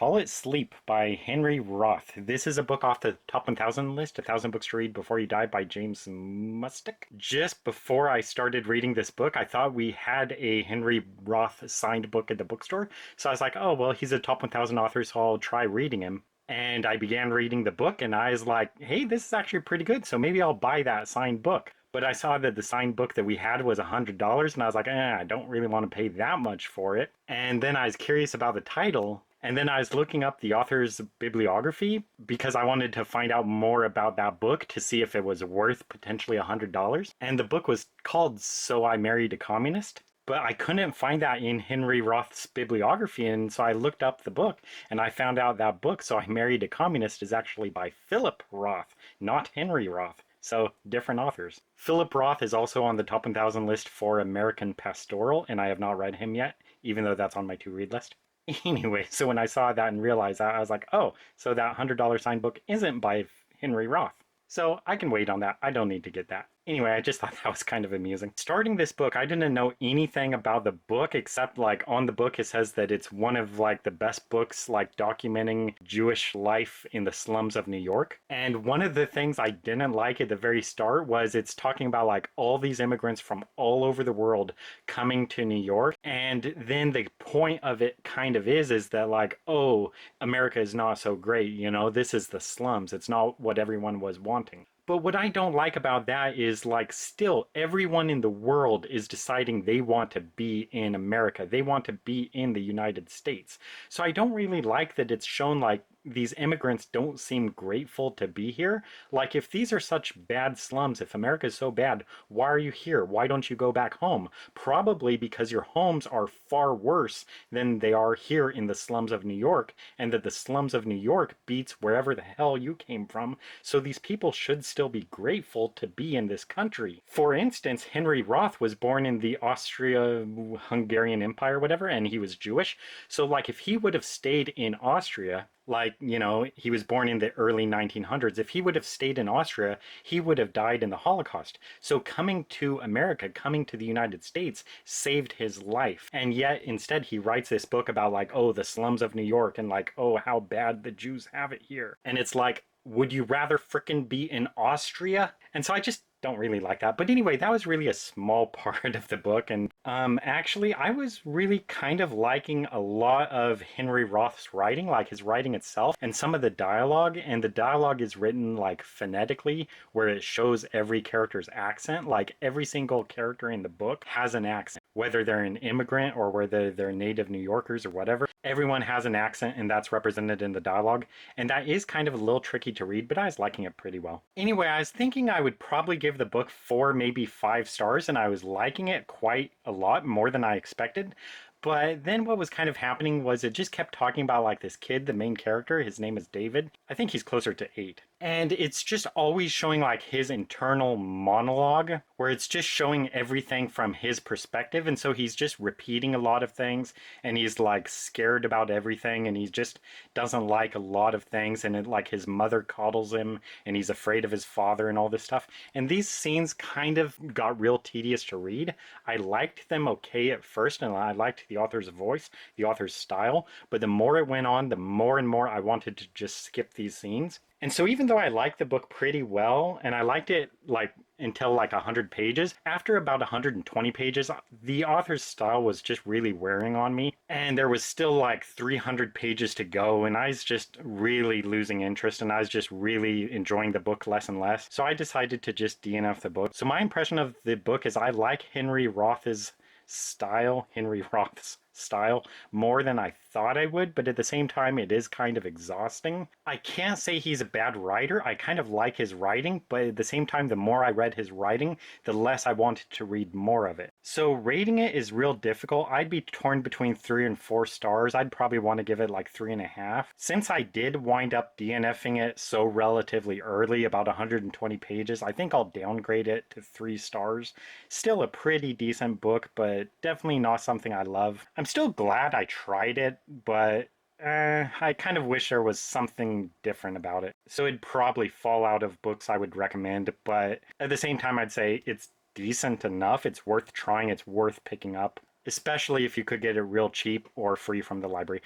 Call It Sleep by Henry Roth. This is a book off the top 1000 list, 1000 books to read before you die by James Mustick. Just before I started reading this book, I thought we had a Henry Roth signed book at the bookstore. So I was like, oh, well, he's a top 1000 author, so I'll try reading him. And I began reading the book, and I was like, hey, this is actually pretty good, so maybe I'll buy that signed book. But I saw that the signed book that we had was $100, and I was like, I don't really want to pay that much for it. And then I was curious about the title, and then I was looking up the author's bibliography because I wanted to find out more about that book to see if it was worth potentially $100. And the book was called So I Married a Communist. But I couldn't find that in Henry Roth's bibliography, and so I looked up the book, and I found out that book, So I Married a Communist, is actually by Philip Roth, not Henry Roth. So, different authors. Philip Roth is also on the top 1000 list for American Pastoral, and I have not read him yet, even though that's on my to-read list. Anyway, so when I saw that and realized that, I was like, oh, so that $100 signed book isn't by Henry Roth. So I can wait on that. I don't need to get that. Anyway, I just thought that was kind of amusing. Starting this book, I didn't know anything about the book except like on the book it says that it's one of like the best books like documenting Jewish life in the slums of New York. And one of the things I didn't like at the very start was it's talking about like all these immigrants from all over the world coming to New York. And then the point of it kind of is that like, oh, America is not so great, you know, this is the slums. It's not what everyone was wanting. But what I don't like about that is like still everyone in the world is deciding they want to be in America. They want to be in the United States. So I don't really like that it's shown like these immigrants don't seem grateful to be here. Like if these are such bad slums, if America is so bad, why are you here? Why don't you go back home? Probably because your homes are far worse than they are here in the slums of New York, and that the slums of New York beats wherever the hell you came from. So these people should still be grateful to be in this country. For instance, Henry Roth was born in the Austria-Hungarian Empire, whatever, and he was Jewish. So like if he would have stayed in Austria, like, you know, he was born in the early 1900s. If he would have stayed in Austria, he would have died in the Holocaust. So coming to America, coming to the United States, saved his life. And yet, instead, he writes this book about, like, oh, the slums of New York, and, like, oh, how bad the Jews have it here. And it's like, would you rather frickin' be in Austria? And so I just don't really like that. But anyway, that was really a small part of the book. And actually, I was really kind of liking a lot of Henry Roth's writing, like his writing itself, and some of the dialogue. And the dialogue is written like phonetically, where it shows every character's accent. Like every single character in the book has an accent, whether they're an immigrant or whether they're native New Yorkers or whatever. Everyone has an accent, and that's represented in the dialogue. And that is kind of a little tricky to read, but I was liking it pretty well. Anyway, I was thinking I would probably give the book 4, maybe 5 stars, and I was liking it quite a lot, more than I expected. But then what was kind of happening was it just kept talking about like this kid, the main character. His name is David. I think he's closer to 8. And it's just always showing like his internal monologue where it's just showing everything from his perspective. And so he's just repeating a lot of things, and he's like scared about everything, and he just doesn't like a lot of things. And it, like his mother coddles him, and he's afraid of his father and all this stuff. And these scenes kind of got real tedious to read. I liked them okay at first, and I liked the author's voice, the author's style, but the more it went on, the more and more I wanted to just skip these scenes. And so even though I liked the book pretty well, and I liked it like until like 100 pages, after about 120 pages, the author's style was just really wearing on me. And there was still like 300 pages to go, and I was just really losing interest, and I was just really enjoying the book less and less. So I decided to just DNF the book. So my impression of the book is I like Henry Roth's style, more than I thought I would, but at the same time it is kind of exhausting. I can't say he's a bad writer. I kind of like his writing, but at the same time, the more I read his writing, the less I wanted to read more of it. So rating it is real difficult. I'd be torn between 3 and 4 stars. I'd probably want to give it like 3.5. Since I did wind up DNFing it so relatively early, about 120 pages, I think I'll downgrade it to 3 stars. Still a pretty decent book, but definitely not something I love. I'm still glad I tried it, but I kind of wish there was something different about it. So it'd probably fall out of books I would recommend, but at the same time I'd say it's decent enough. It's worth trying. It's worth picking up. especially if you could get it real cheap or free from the library.